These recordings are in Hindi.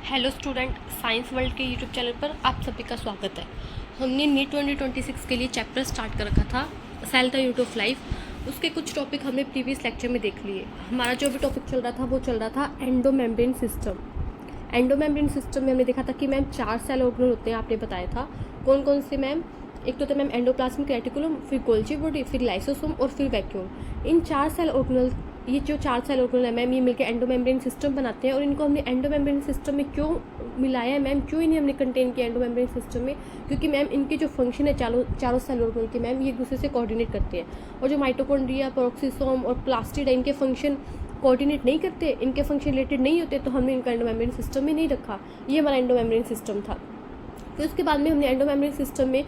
हेलो स्टूडेंट, साइंस वर्ल्ड के यूट्यूब चैनल पर आप सभी का स्वागत है। हमने नीट 2026 के लिए चैप्टर स्टार्ट कर रखा था, cell the unit of life. उसके कुछ टॉपिक हमने प्रीवियस लेक्चर में देख लिए। हमारा जो भी टॉपिक चल रहा था वो चल रहा था एंडोमेम्ब्रेन सिस्टम। एंडोमेम्ब्रेन सिस्टम में हमने देखा था कि मैम 4 सेल ऑर्गेनल होते हैं, आपने बताया था कौन कौन से मैम। एक तो था मैम एंडोप्लाज्मिक रेटिकुलम, फिर गोल्जी बॉडी, फिर लाइसोसोम और फिर वैक्यूल। इन 4 सेल ऑर्गेनल, ये जो 4 सेल ऑर्गेनल है मैम, ये मिलकर एंडोमेम्ब्रेन सिस्टम बनाते हैं। और इनको हमने एंडोमेम्ब्रेन सिस्टम में क्यों मिलाया है मैम, क्यों इन्हें हमने कंटेन किया एंडोमेम्ब्रेन सिस्टम में? क्योंकि मैम इनके जो फंक्शन है चारों सेल ऑर्गेनल के मैम, ये एक दूसरे से कोऑर्डिनेट करते हैं। और जो माइटोकॉन्ड्रिया, पेरोक्सिसोम और प्लास्टिड, इनके फंक्शन कोऑर्डिनेट नहीं करते, इनके फंक्शन रिलेटेड नहीं होते, तो हमने इनका एंडोमेम्ब्रेन सिस्टम में नहीं रखा। ये हमारा एंडोमेम्ब्रेन सिस्टम था। फिर उसके बाद में हमने एंडोमेम्ब्रेन सिस्टम में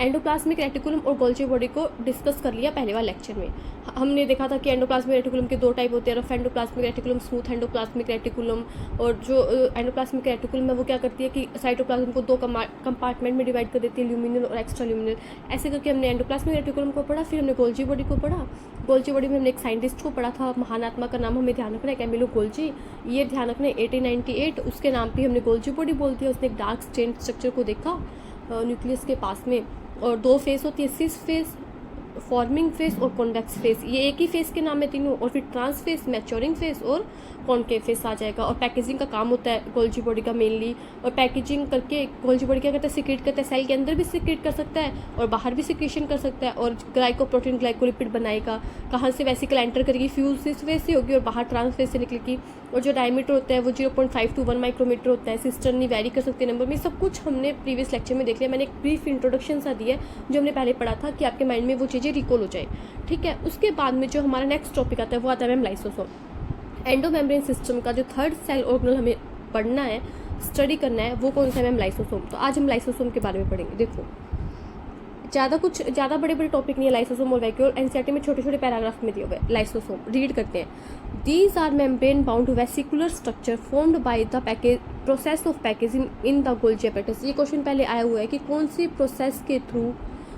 एंडोप्लाज्मिक रेटिकुलम और गोल्जी बॉडी को डिस्कस कर लिया पहले वाले लेक्चर में। हमने देखा था कि एंडोप्लाज्मिक रेटिकुलम के 2 टाइप होते हैं, rough endoplasmic reticulum, smooth endoplasmic reticulum. और जो एंडोप्लाज्मिक रेटिकुलम है वो क्या करती है कि साइटोप्लाज्म को 2 कंपार्टमेंट में डिवाइड कर देती है, ल्यूमिनल और एक्स्ट्रा ल्यूमिनल। ऐसे करके हमने एंडोप्लाज्मिक रेटिकुलम को पढ़ा। फिर हमने गोल्जी बॉडी को पढ़ा। गोल्जी बॉडी में हमने एक साइंटिस्ट को पढ़ा था, महान आत्मा का नाम हमें ध्यान रखना है, कैमिलो गोल्जी। ये ध्यान रखना है 1898, उसके नाम पर हमने गोल्जी बॉडी बोल दिया। उसने एक डार्क स्टेन स्ट्रक्चर को देखा न्यूक्लियस के पास में। और 2 फेस होती है, सिस फेस, फॉर्मिंग फेस और कॉन्वेक्स फेस। ये एक ही फेस के नाम है तीनों। और फिर ट्रांस फेस, मैच्योरिंग फेस और कॉन्केव फेस आ जाएगा। और पैकेजिंग का काम होता है गोल्जी बॉडी का मेनली। और पैकेजिंग करके गोल्जी बॉडी क्या करता है, सिक्रेट करता है। सेल के अंदर भी सिक्रेट कर सकता है और बाहर भी सिक्रेशन कर सकता है। और ग्लाइकोप्रोटीन, ग्लाइकोलिपिड बनाएगा। कहाँ से वेसिकल एंटर करेगी, फ्यूज सिस फेस से होगी और बाहर ट्रांस फेस से निकलेगी। और जो डायमीटर होता है वो 0.5 to 1 माइक्रोमीटर होता है। सिस्टर्न नहीं वैरी कर सकते नंबर में। सब कुछ हमने प्रीवियस लेक्चर में देख लिया। मैंने एक ब्रीफ इंट्रोडक्शन सा दिया जो हमने पहले पढ़ा था कि आपके माइंड में वो चीज़ें रिकॉल हो जाए, ठीक है। उसके बाद में जो हमारा नेक्स्ट टॉपिक आता है वो आता है मैम लाइसोसोम। एंडोमेम्ब्रेन सिस्टम का जो 3rd सेल ऑर्गेनल हमें पढ़ना है, स्टडी करना है, वो कौन सा है मैम, लाइसोसोम। तो आज हम लाइसोसोम के बारे में पढ़ेंगे। देखो, ज़्यादा बड़े टॉपिक नहीं है लाइसोसोम और वैक्यूल। एनसीईआरटी में छोटे छोटे पैराग्राफ में दिए हुए। लाइसोसोम रीड करते हैं। These are membrane bound vesicular structure formed by the process of packaging in the Golgi apparatus. ये क्वेश्चन पहले आया हुआ है कि कौन सी प्रोसेस के थ्रू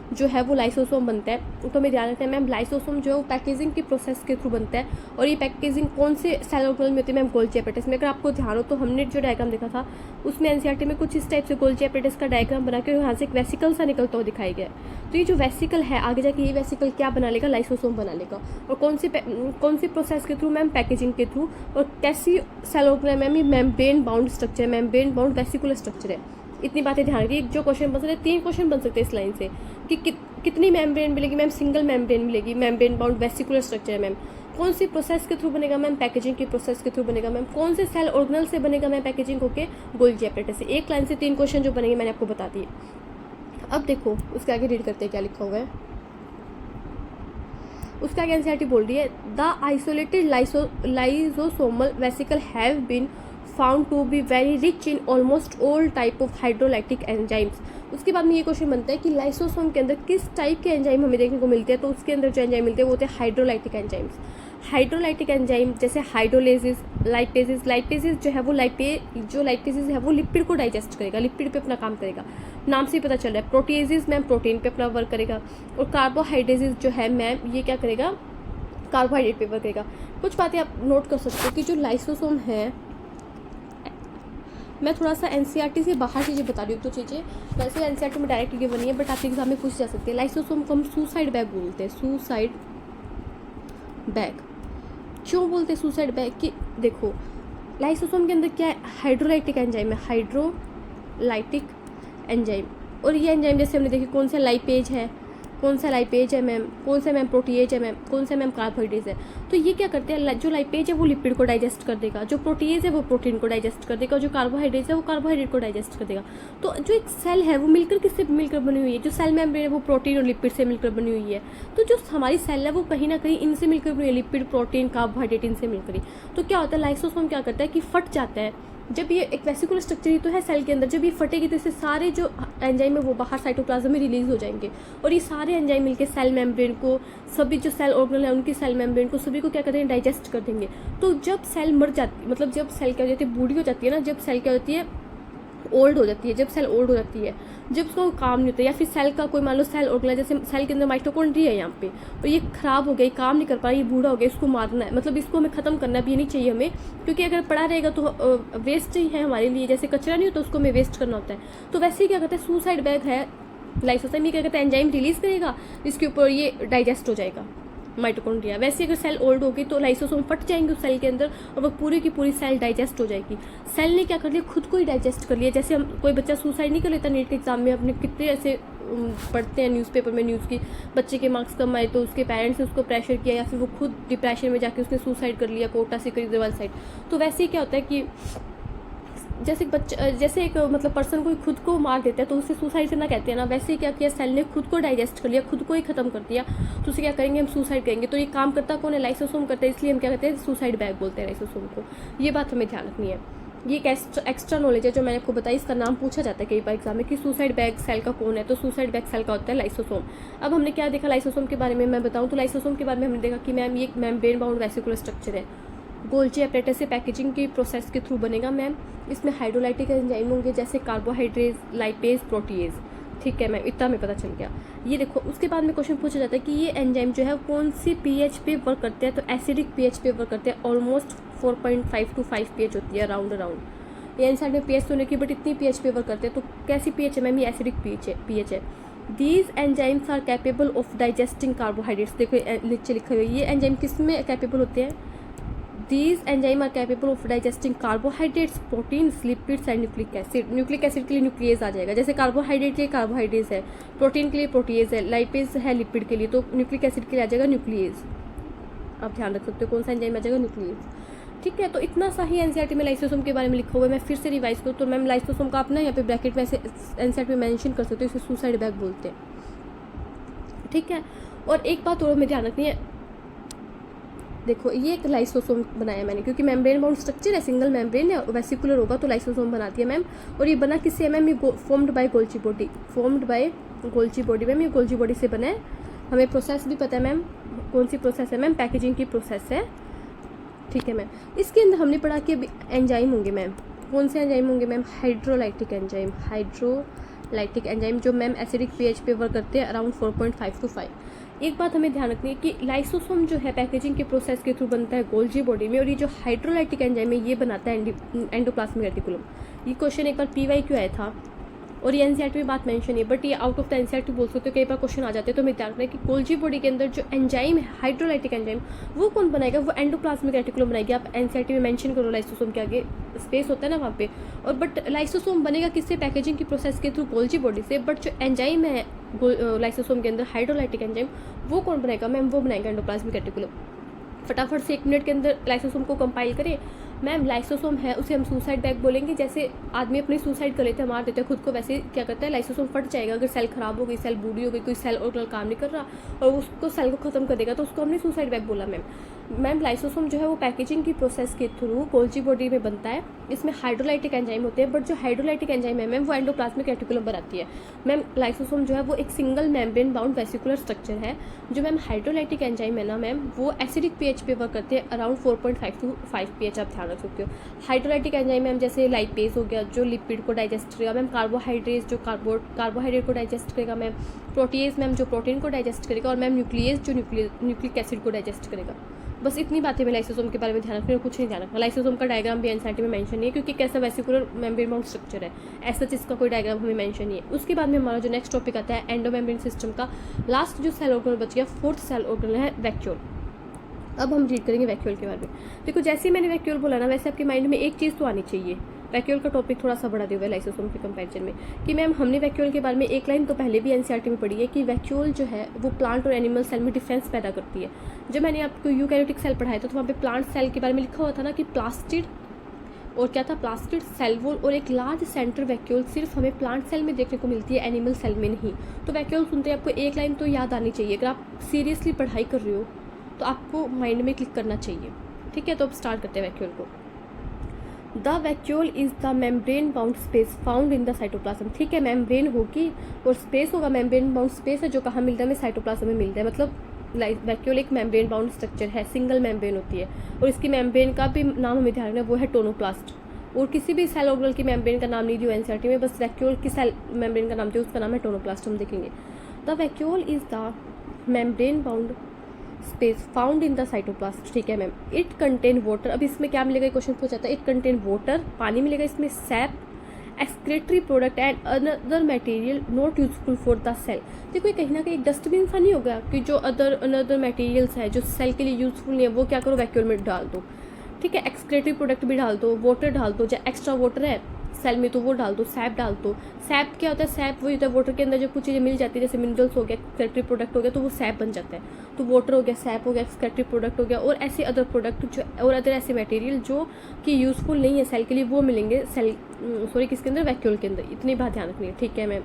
जो है वो लाइसोसोम बनता है। तो हमें ध्यान रखते हैं मैम, लाइसोसोम जो है वो पैकेजिंग की प्रोसेस के थ्रू बनता है। और ये पैकेजिंग कौन से सेल ऑर्गेनल में होती है मैम, गोल्जी एपेटस में। अगर आपको ध्यान हो तो हमने जो डायग्राम देखा था उसमें एनसीईआरटी में कुछ इस टाइप से गोल्जी एपेटस का डायग्राम बना के यहाँ से एक वेसिकल सा निकलता हुआ दिखाई गया। तो ये जो वेसिकल है आगे जाके ये वेसिकल क्या बना लेगा, लाइसोसोम बना लेगा। और कौन सी प्रोसेस के थ्रू मैम, पैकेजिंग के थ्रू। और कैसी सेल ऑर्गेनल मैम, ये membrane bound structure, membrane bound vesicular structure है। इतनी बातें ध्यान रखिए। जो क्वेश्चन बन सकते हैं, 3 क्वेश्चन बन सकते हैं इस लाइन से कि कितनी मेम्ब्रेन मिलेगी मैम, सिंगल मेम्ब्रेन मिलेगी। मेम्ब्रेन बाउंड वेसिकुलर स्ट्रक्चर है मैम। कौन सी प्रोसेस के थ्रू बनेगा मैम, पैकेजिंग की प्रोसेस के थ्रू बनेगा मैम। कौन से सेल ऑर्गेनल से बनेगा मैम, पैकेजिंग होके गोल्जी एपेटस से। एक लाइन से 3 क्वेश्चन जो बनेंगे मैंने आपको बता दिए। अब देखो उसके आगे रीड करते हैं क्या लिखा हुआ है। उसके आगे एनसीईआरटी बोल रही है, the isolated lysosomal vesicle have been found to be very rich in almost all type of hydrolytic enzymes. उसके बाद में ये क्वेश्चन बनता है कि लाइसोसोम के अंदर किस टाइप के एंजाइम हमें देखने को मिलते हैं। तो उसके अंदर जो एंजाइम मिलते हैं वो होते हैं हाइड्रोलाइटिक एंजाइम्स। हाइड्रोलाइटिक एंजाइम जैसे हाइड्रोलेसिस, लाइपेसिस। लाइपेसिस जो है वो लाइपेसिस है वो लिपिड को डाइजेस्ट करेगा, लिपिड पे अपना काम करेगा, नाम से ही पता चल रहा है। प्रोटीएसिस मैम प्रोटीन पे अपना वर्क करेगा। और कार्बोहाइड्रेसिस जो है मैम, ये क्या करेगा, कार्बोहाइड्रेट पे वर्क करेगा। कुछ बातें आप नोट कर सकते हो कि जो लाइसोसोम है, मैं थोड़ा सा एनसीईआरटी से बाहर चीज़ें बता रही हूँ। तो चीज़ें वैसे एनसीईआरटी में डायरेक्ट गिवन नहीं है, बट आपके एग्जाम में पूछ जा सकते हैं। लाइसोसोम को हम सुसाइड बैग बोलते हैं। सुसाइड बैग क्यों बोलते हैं सुसाइड बैग? कि देखो लाइसोसोम के अंदर क्या है, हाइड्रोलाइटिक एंजाइम है, हाइड्रोलाइटिक एंजाइम। और ये एंजाइम जैसे हमने देखी कौन सा लाइपेज है, कौन सा लाइपेज है मैम, कौन सा मैम प्रोटीएज है मैम, कौन सा मैम कार्बोहाइड्रेट है। तो ये क्या करते हैं, जो लाइपेज है वो लिपिड को डाइजेस्ट कर देगा, जो प्रोटीएज है वो प्रोटीन को डाइजेस्ट कर देगा, जो कार्बोहाइड्रेट है वो कार्बोहाइड्रेट को डाइजेस्ट कर देगा। तो जो एक सेल है वो मिलकर किससे मिलकर बनी हुई है, जो सेल मेम्ब्रेन है वो प्रोटीन और लिपिड से मिलकर बनी हुई है। तो जो हमारी सेल है वो कहीं ना कहीं इनसे मिलकर बनी है, लिपिड, प्रोटीन, कार्बोहाइड्रेट इनसे मिलकर ही। तो क्या होता है, लाइसोसोम क्या करता है कि फट जाता है। जब ये एक वेसिकुलर स्ट्रक्चर ही तो है सेल के अंदर, जब ये फटेगी तो इससे सारे जो एंजाइम है वो बाहर साइटोप्लाज्म में रिलीज हो जाएंगे। और ये सारे एंजाइम मिलके सेल मेम्ब्रेन को, सभी जो सेल ऑर्गेनल है उनकी सेल मेम्ब्रेन को सभी को क्या करते हैं, डाइजेस्ट कर देंगे। तो जब सेल मर जाती, मतलब जब सेल क्या हो जाती है, बूढ़ी हो जाती है ना, जब सेल क्या होती है ओल्ड हो जाती है, जब सेल ओल्ड हो जाती है, जब उसका कोई काम नहीं होता, या फिर सेल का कोई मान लो सेल ऑर्गेनाइज, जैसे सेल के अंदर माइटोकॉन्ड्रिया है यहाँ पे, और ये खराब हो गया, काम नहीं कर पा रहा, ये बूढ़ा हो गया, इसको मारना है, मतलब इसको हमें खत्म करना भी नहीं चाहिए हमें, क्योंकि अगर पड़ा रहेगा तो वेस्ट ही है हमारे लिए, जैसे कचरा नहीं होता उसको हमें वेस्ट करना होता है। तो वैसे ही क्या कहते हैं, सुसाइड बैग है लाइसोसोम, ये क्या कहते हैं, एंजाइम रिलीज करेगा, इसके ऊपर ये डाइजेस्ट हो जाएगा माइटोकॉन्ड्रिया। वैसे अगर सेल ओल्ड होगी तो लाइसोसोम फट जाएंगे उस सेल के अंदर, और वो पूरी की पूरी सेल डाइजेस्ट हो जाएगी। सेल ने क्या कर लिया, खुद को ही डाइजेस्ट कर लिया। जैसे हम कोई बच्चा सुसाइड नहीं कर लेता नीट के एग्जाम में, अपने कितने ऐसे पढ़ते हैं न्यूज़पेपर में, न्यूज़ की, बच्चे के मार्क्स कम आए तो उसके पेरेंट्स ने उसको प्रेशर किया, या फिर वो खुद डिप्रेशन में जाके उसने सुसाइड कर लिया, कोटा से केजरीवाल साइड। तो वैसे ही क्या होता है कि जैसे बच्चा, जैसे एक मतलब पर्सन को खुद को मार देता है तो उसे सुसाइड करना कहते हैं ना, वैसे ही क्या किया, सेल ने खुद को डाइजेस्ट कर लिया, खुद को ही खत्म कर दिया, तो उसे क्या करेंगे, हम सुसाइड करेंगे। तो ये काम करता कौन है, लाइसोसोम करता है, इसलिए हम क्या कहते हैं, सुसाइड बैग बोलते हैं लाइसोसोम को। ये बात हमें ध्यान रखनी है। ये एक एक्स्ट्रा नॉलेज है जो मैंने आपको बताई, इसका नाम पूछा जाता है कई बार एग्जाम में कि सुसाइड बैग सेल का कौन है, तो सुसाइड बैग सेल का होता है लाइसोसोम। अब हमने क्या देखा लाइसोसोम के बारे में, मैं बताऊँ तो लाइसोसोम के बारे में हमने देखा कि मैम ये एक मेम्ब्रेन बाउंड वेसिकुलर स्ट्रक्चर है, गोल्जी एपरेटस से पैकेजिंग की प्रोसेस के थ्रू बनेगा मैम। इसमें हाइड्रोलाइटिक एंजाइम होंगे जैसे कार्बोहाइड्रेज, लाइपेज, प्रोटीएज। ठीक है मैम, इतना में पता चल गया। ये देखो, उसके बाद में क्वेश्चन पूछा जाता है कि ये एंजाइम जो है कौन सी पीएच पे वर्क करते हैं, तो एसिडिक पीएच पे वर्क करते हैं। ऑलमोस्ट 4.5 to 5 पीएच होती है, अराउंड। ये एंजाइम में पीएच तो नहीं की, बट इतनी पीएच पे वर्क करते हैं। तो कैसी पीएच है मैम, ये एसिडिक पीएच है। These enzymes are capable of digesting carbohydrates. देखो नीचे लिखा हुआ है, ये एंजाइम किस में कैपेबल होते हैं, These enzymes are capable of digesting carbohydrates, proteins, lipids and nucleic acid. Nucleic acid के लिए न्यूक्लियस आ जाएगा, जैसे कार्बोहाइड्रेट के लिए कार्बोहाइड्रेट्स है, प्रोटीन के लिए प्रोटीएज है, लाइपेज है लिपिड के लिए, तो न्यूक्लिक एसिड के लिए आ जाएगा न्यूक्लियस। आप ध्यान रख सकते हो कौन सा एंजाइम आ जाएगा, न्यूक्लियस। ठीक है, तो इतना सा ही एनसीईआरटी में लाइसोसोम के बारे में लिखा हुआ है। मैं फिर से रिवाइज करूँ तो मैम लाइसोसोम का आप ना यहाँ पे ब्रैकेट में ऐसे एनसीईआरटी में मेंशन कर सकते हो, इसे सुसाइड बैग बोलते हैं। ठीक है, और एक बात और हमें ध्यान रखनी है, देखो ये एक लाइसोसोम बनाया मैंने, क्योंकि मेम्ब्रेन बाउंड स्ट्रक्चर है, सिंगल मेम्ब्रेन है, वेसिकुलर होगा तो लाइसोसोम बनाती है मैम। और ये बना किससे है मैम, ये formed by Golgi body, formed by Golgi body ma'am, ये गोल्जी बॉडी से बना है। हमें प्रोसेस भी पता है मैम, कौन सी प्रोसेस है मैम, पैकेजिंग की प्रोसेस है। ठीक है मैम, इसके अंदर हमने पढ़ा कि अभी एंजाइम होंगे मैम, कौन से एंजाइम होंगे ma'am, hydrolytic enzyme, hydrolytic enzyme जो मैम एसिडिक पीएच पे वर्क करते हैं, अराउंड 4.5 to 5। एक बात हमें ध्यान रखनी है कि लाइसोसोम जो है पैकेजिंग के प्रोसेस के थ्रू बनता है गोल्जी बॉडी में, और ये जो हाइड्रोलाइटिक एंजाइम है ये बनाता है एंडोप्लाज्मिक रेटिकुलम। ये क्वेश्चन एक बार PYQ आया था, और ये एनसीईआरटी में बात मेंशन है, बट ये आउट ऑफ द एनसीईआरटी बोल सकते हो, कई बार क्वेश्चन आ जाते हैं। तो हमें ध्यान रखना है कि गोल्जी बॉडी के अंदर जो एंजाइम है हाइड्रोलाइटिक एंजाइम, वो कौन बनाएगा, वो एंडोप्लाज्मिक रेटिकुलम बनाएगी। आप एनसीईआरटी में मेंशन करो, लाइसोसोम के आगे स्पेस होता है ना वहाँ पे। और बट लाइसोसोम बनेगा किससे, पैकेजिंग की प्रोसेस के थ्रू गोल्जी बॉडी से, बट जो एंजाइम है लाइसोसोम के अंदर हाइड्रोलाइटिक एंजाइम, वो कौन बनाएगा मैम, वो बनाएगा एंडोप्लाज्मिक रेटिकुलम। फटाफट से 1 मिनट के अंदर लाइसोसोम को कंपाइल करें मैम। लाइसोसोम है उसे हम सुसाइड बैग बोलेंगे, जैसे आदमी अपनी सुसाइड कर लेते हैं, मार देते हैं खुद को, वैसे क्या करता है लाइसोसोम फट जाएगा। अगर सेल खराब हो गई, सेल बूढ़ी हो गई, कोई सेल और काम नहीं कर रहा और उसको सेल को खत्म कर देगा, तो उसको हमने सुसाइड बैग बोला मैम। लाइसोसोम जो है वो पैकेजिंग की प्रोसेस के थ्रू गोल्जी बॉडी में बनता है। इसमें हाइड्रोलाइटिक एंजाइम होते हैं, बट जो हाइड्रोलाइटिक एंजाइम है मैम वो एंडोप्लाज्मिक रेटिकुलम बनाती है मैम। लाइसोसोम जो है वो एक single membrane bound vesicular structure है। जो मैम हाइड्रोलाइटिक एंजाइम है ना मैम, वो एसिडिक पीएच पे वर्क करते हैं, अराउंड 4.5 to 5 pH, आप ध्यान रख सकते हो। हाइड्रोलाइटिक एंजाइम मैम जैसे लाइपेज हो गया जो लिपिड को डाइजेस्ट करेगा मैम, कार्बोहाइड्रेट जो कार्बोहाइड्रेट को डाइजेस्ट करेगा मैम, प्रोटीएज मैम जो प्रोटीन को डाइजेस्ट करेगा, और मैम न्यूक्लियस जो न्यूक्लिक एसिड को डाइजेस्ट करेगा। बस इतनी बातें मैं लाइसोसोम के बारे में ध्यान रखना, कुछ नहीं ध्यान रखना। लाइसोसोम का डायग्राम भी एनसीईआरटी में मेंशन नहीं है, क्योंकि कैसा वेसिकुलर मेम्ब्रेन बाउंड स्ट्रक्चर है, ऐसा इसका कोई डायग्राम हमें मेंशन नहीं है। उसके बाद में हमारा जो नेक्स्ट टॉपिक आता है एंडोमेम्ब्रेन सिस्टम का, लास्ट जो सेल ऑर्गन बच गया, 4th सेल ऑर्गन है वैक्यूल। अब हम रीड करेंगे वैक्यूल के बारे में। देखो जैसे ही मैंने वैक्यूल बोला ना, वैसे आपके माइंड में एक चीज़ तो आनी चाहिए, वैक्यूल का टॉपिक थोड़ा सा बड़ा दिया हुआ है लाइसोसोम के कंपैरिजन में, कि मैम हमने वैक्यूल के बारे में एक लाइन तो पहले भी एनसीईआरटी में पढ़ी है कि वैक्यूल जो है वो प्लांट और एनिमल सेल में डिफेंस पैदा करती है। जब मैंने आपको यूकैरियोटिक सेल पढ़ाया था तो वहाँ पे प्लांट सेल के बारे में लिखा हुआ था ना कि प्लास्टिड, और क्या था, प्लास्टिड, सेल वॉल और एक लार्ज सेंटर वैक्यूल सिर्फ हमें प्लांट सेल में देखने को मिलती है, एनिमल सेल में नहीं। तो वैक्यूल सुनते हैं आपको एक लाइन तो याद आनी चाहिए, अगर आप सीरियसली पढ़ाई कर रहे हो तो आपको माइंड में क्लिक करना चाहिए। ठीक है, तो अब स्टार्ट करते हैं वैक्यूल को। The vacuole is the membrane bound space found in the cytoplasm. ठीक है, मेम्ब्रेन होगी और स्पेस होगा, मेम्ब्रेन बाउंड स्पेस है जो कहाँ मिलता है, हमें साइटोप्लाज्म में मिलता है। मतलब वैक्यूल एक मेम्ब्रेन बाउंड स्ट्रक्चर है, सिंगल मेम्ब्रेन होती है, और इसकी मेम्ब्रेन का भी नाम हमें ध्यान रखना है, वो है टोनोप्लास्ट। और किसी भी सेल ऑर्गेनल की मेम्ब्रेन का नाम नहीं दिया एनसीईआरटी में, बस वैक्यूल की सेल मेम्ब्रेन का नाम दिया, उसका नाम है टोनोप्लास्ट। हम देखेंगे the vacuole is the membrane bound space found in the cytoplast. ठीक है मैम। इट कंटेन वाटर, अब इसमें क्या मिलेगा, क्वेश्चन पूछा जाता है। इट कंटेन वाटर, पानी मिलेगा इसमें, sap, excretory product and another material not useful for the cell. देखो ये कहीं ना कहीं एक डस्टबिन सा नहीं होगा कि जो अनदर मटेरियल्स है जो सेल के लिए यूजफुल नहीं है वो क्या करो वैक्यूल में डाल दो। ठीक है, एक्सक्रेटरी प्रोडक्ट भी डाल दो, वाटर डाल दो, जो एक्स्ट्रा वाटर है सेल में तो वो डाल दो, सैप डाल दो। सैप क्या होता है, सैप वही होता है वाटर के अंदर जो कुछ चीज़ें मिल जाती है, जैसे मिनरल्स हो गया, एक्सक्रेटरी प्रोडक्ट हो गया, तो वो सैप बन जाता है। तो वाटर हो गया, सैप हो गया, एक्सक्रेटरी प्रोडक्ट हो गया, और ऐसे अदर प्रोडक्ट जो और अदर ऐसे मटेरियल जो कि यूजफुल नहीं है सेल के लिए वो मिलेंगे किसके अंदर, वैक्यूल के अंदर। इतनी बात ध्यान रखनी है। ठीक है मैम।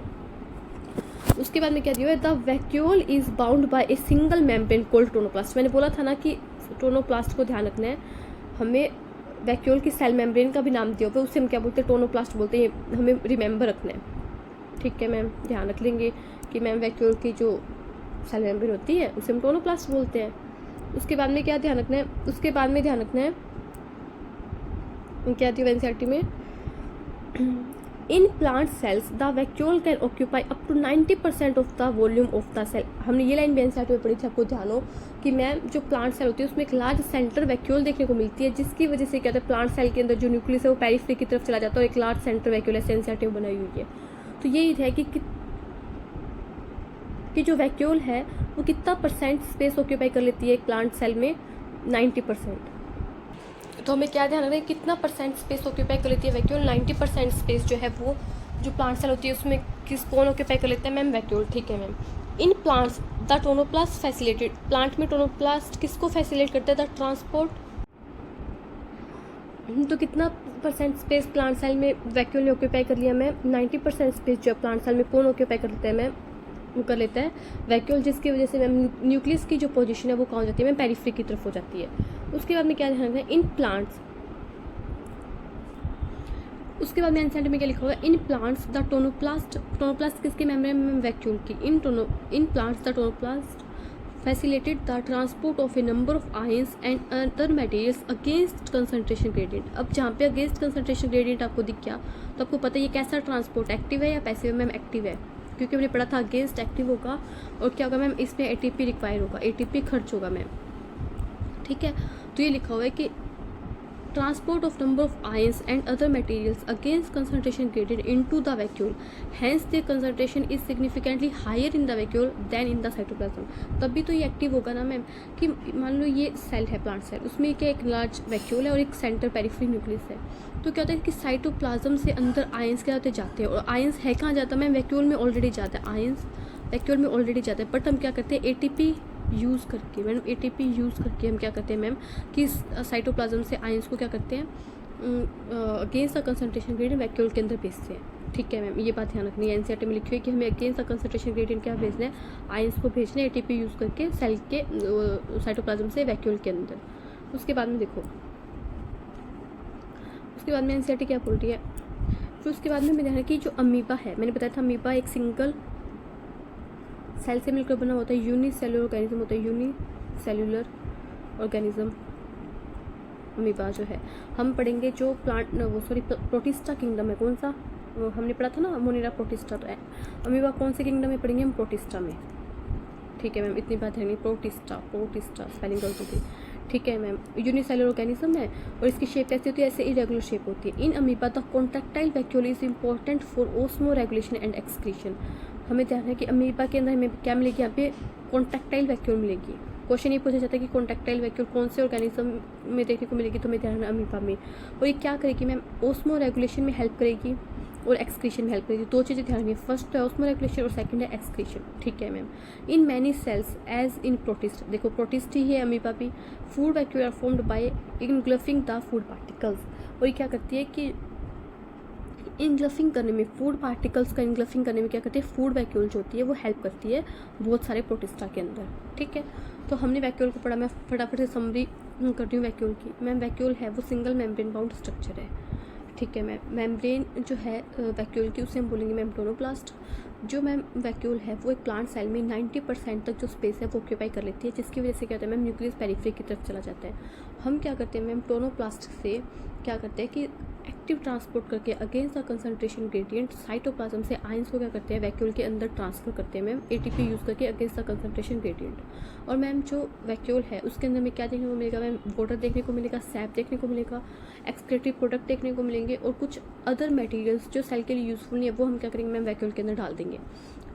उसके बाद में क्या दिया है, the vacuole is bound by a single membrane cold tonoplast. मैंने बोला था ना कि टोनोप्लास्ट को ध्यान रखना है हमें, वैक्यूल की सेल मेम्ब्रेन का भी नाम दिया हुआ है, उससे हम क्या बोलते हैं, टोनोप्लास्ट बोलते हैं, हमें रिमेंबर रखना है। ठीक है मैम, ध्यान रख लेंगे कि मैम वैक्यूल की जो सेल मेम्ब्रेन होती है उसे हम टोनोप्लास्ट बोलते हैं। उसके बाद में क्या ध्यान रखना है, उसके बाद में ध्यान रखना है क्या दिया एनसीईआरटी में, in plant cells the vacuole can occupy up to 90% of the volume of the cell. हमने ये लाइन भी एनसीईआरटी में पढ़ी थी, आपको ध्यान हो कि मैम जो प्लांट सेल होती है उसमें एक लार्ज सेंटर वैक्यूल देखने को मिलती है, जिसकी वजह से क्या होता है प्लांट सेल के अंदर जो न्यूक्लियस है वो पेरिफेरी की तरफ चला जाता है और एक लार्ज सेंटर वैक्यूल एनसीईआरटी में बनाई हुई है। तो यही है कि जो वैक्यूल है वो कितना परसेंट स्पेस ऑक्यूपाई कर लेती है एक प्लांट सेल में, 90%। तो हमें क्या ध्यान रखना है, कितना परसेंट स्पेस ऑक्यूपाई कर लेती है वैक्यूल, 90% स्पेस जो है वो जो प्लांट सेल होती है उसमें कौन ऑक्यूपाई कर लेता है मैम, वैक्यूल। ठीक है ma'am. In plants the tonoplast facilitated, plant में टोनोप्लास्ट किसको फैसिलिटेट करता है, द ट्रांसपोर्ट। तो कितना परसेंट स्पेस प्लांट सेल में वैक्यूल ने ऑक्यूपाई कर लिया मैम, 90% स्पेस जो प्लांट सेल में कौन ऑक्यूपाई कर लेता है मैम, वो कर लेता है वैक्यूल, जिसकी वजह से मैम न्यूक्लियस की जो पोजीशन है वो कहाँ हो जाती है मैम, पेरिफेरी की तरफ हो जाती है। उसके बाद में क्या ध्यान रखना है, इन प्लांट्स, उसके बाद में एनसीईआरटी में क्या लिखा होगा, इन प्लांट्स द टोनोप्लास्ट किसके मेम्ब्रेन में, वैक्यूल की। In plants the tonoplast facilitated the transport of A number of ions and other materials against concentration gradient. अब जहाँ पे अगेंस्ट कंसंट्रेशन ग्रेडियंट आपको दिख गया तो आपको पता है ये कैसा ट्रांसपोर्ट, एक्टिव है या पैसिव है मैम, एक्टिव है, क्योंकि हमने पढ़ा था अगेंस्ट एक्टिव होगा और क्या होगा मैम, इसमें एटीपी रिक्वायर होगा, एटीपी खर्च होगा मैम। ठीक है, तो ये लिखा हुआ है कि transport of number of ions and other materials against concentration gradient into the vacuole, hence their concentration is significantly higher in the vacuole than in the cytoplasm. तभी तो ये एक्टिव होगा ना मैम, कि मान लो ये सेल है प्लांट सेल, उसमें क्या एक लार्ज वैक्यूल है और एक सेंटर पेरिफेरी न्यूक्लियस है। तो क्या होता है कि साइटोप्लाज्म से अंदर आयंस क्या होते जाते हैं, और आयंस है कहाँ जाता है मैम, वैक्यूल में ऑलरेडी जाता है, आयंस वैक्यूल में ऑलरेडी जाता है। बट हम क्या करते हैं, एटीपी यूज़ करके मैम, एटीपी यूज़ करके हम क्या करते हैं मैम कि साइटोप्लाज्म से आयंस को क्या करते हैं, against the concentration gradient vacuole के अंदर भेजते हैं। ठीक है मैम, ये बात ध्यान रखनी है, एनसीईआरटी में लिखी हुई है कि हमें अगेंस्ट द कंसंट्रेशन ग्रेडियंट क्या भेजना है, आयंस को भेजना है एटीपी यूज़ करके सेल के साइटोप्लाज्म से वैक्यूल के अंदर। उसके बाद में देखो, उसके बाद में एनसीईआरटी क्या बोल रही है, फिर उसके बाद में मैंने देखा कि जो अमीबा है, मैंने बताया था अमीबा एक सिंगल सेल से मिलकर बना होता है, यूनिसेलुलर ऑर्गेनिज्म होता है, यूनिसेलुलर ऑर्गेनिज्म अमीबा जो है। हम पढ़ेंगे जो प्रोटिस्टा किंगडम है, कौन सा हमने पढ़ा था ना, मोनेरा प्रोटिस्टा, तो अमीबा कौन से किंगडम में पढ़ेंगे हम, प्रोटिस्टा में। ठीक है मैम, इतनी बात है नहीं, प्रोटिस्टा स्पेलिंग गलत होती है। ठीक है मैम, यूनिसेलुलर ऑर्गेनिज्म है और इसकी शेप कैसी होती है, ऐसे इरेगुलर शेप होती है। In amoeba the contractile vacuole is important for osmo regulation and excretion. हमें ध्यान है कि अमीबा के अंदर हमें क्या मिलेगी, यहाँ पे कॉन्ट्रैक्टाइल वैक्यूल मिलेगी। क्वेश्चन ये पूछा जाता है कि कॉन्ट्रैक्टाइल वैक्यूल कौन से ऑर्गेनिज्म में देखने को मिलेगी, तो हमें ध्यान है अमीबा में। और ये क्या करेगी मैम, ओस्मो रेगुलेशन में हेल्प करेगी और एक्सक्रीशन में हेल्प करेगी। दो चीज़ें ध्यान रखिए, फर्स्ट है ओस्मो रेगुलेशन और सेकंड है एक्सक्रीशन। ठीक है ma'am. In many cells as in protist, देखो प्रोटिस्ट ही है अमीबा भी, food vacuole are formed by engulfing the food particles. और ये क्या करती है कि इनग्लफिंग करने में, फूड पार्टिकल्स का इनग्लफिंग करने में क्या करती है, फूड वैक्यूल जो होती है वो हेल्प करती है बहुत सारे प्रोटिस्टा के अंदर। ठीक है, तो हमने वैक्यूल को पढ़ा, मैं फटाफट से समरी कर रही हूँ वैक्यूल की। मैम वैक्यूल है वो सिंगल मेम्ब्रेन बाउंड स्ट्रक्चर है। ठीक है मैम, मेम्ब्रेन जो है वैक्यूल की उसे हम बोलेंगे मैम टोनोप्लास्ट। जो मैम वैक्यूल है वो एक प्लांट सेल में 90% तक जो स्पेस है वो ऑक्यूपाई कर लेती है, जिसकी वजह से क्या होता है मैम, न्यूक्लियस पेरिफेरी की तरफ चला जाता है। हम क्या करते हैं मैम, टोनोप्लास्ट से क्या करते हैं कि एक्टिव ट्रांसपोर्ट करके against the concentration gradient cytoplasm से आयंस को क्या करते हैं, वैक्यूल के अंदर ट्रांसफर करते हैं मैम एटीपी यूज़ करके अगेंस्ट द कंसंट्रेशन ग्रेडियंट। और मैम जो वैक्यूल है उसके अंदर में क्या देखने को मिलेगा मैम, वाटर देखने को मिलेगा, सैप देखने को मिलेगा, एक्सक्रीटरी प्रोडक्ट देखने को मिलेंगे और कुछ अदर मटेरियल्स जो सेल के लिए यूज़फुल नहीं है वो हम क्या करेंगे मैम, वैक्यूल के अंदर डाल देंगे।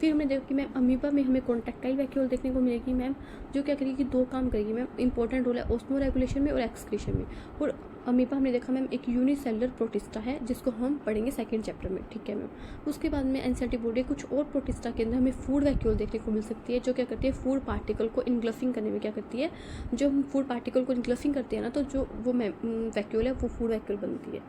फिर हमने देखा कि मैम अमीबा में हमें कॉन्टैक्टाइल वैक्यूल देखने को मिलेगी मैम, जो क्या करेगी, दो काम करेगी मैम, इंपॉर्टेंट रोल है ऑस्मो रेगुलेशन में और एक्सक्रीशन में। और अमीबा हमने देखा मैम एक यूनिसेलुलर प्रोटिस्टा है जिसको हम पढ़ेंगे सेकंड चैप्टर में, ठीक है मैम। उसके बाद में एनसीईआरटी कुछ और प्रोटिस्टा के अंदर हमें फूड वैक्यूल देखने को मिल सकती है, जो क्या करती है, फूड पार्टिकल को इनग्लफिंग करने में क्या करती है, जो हम फूड पार्टिकल को इनग्लफिंग करते हैं ना, तो जो वो वैक्यूल है वो फूड वैक्यूल बनती है।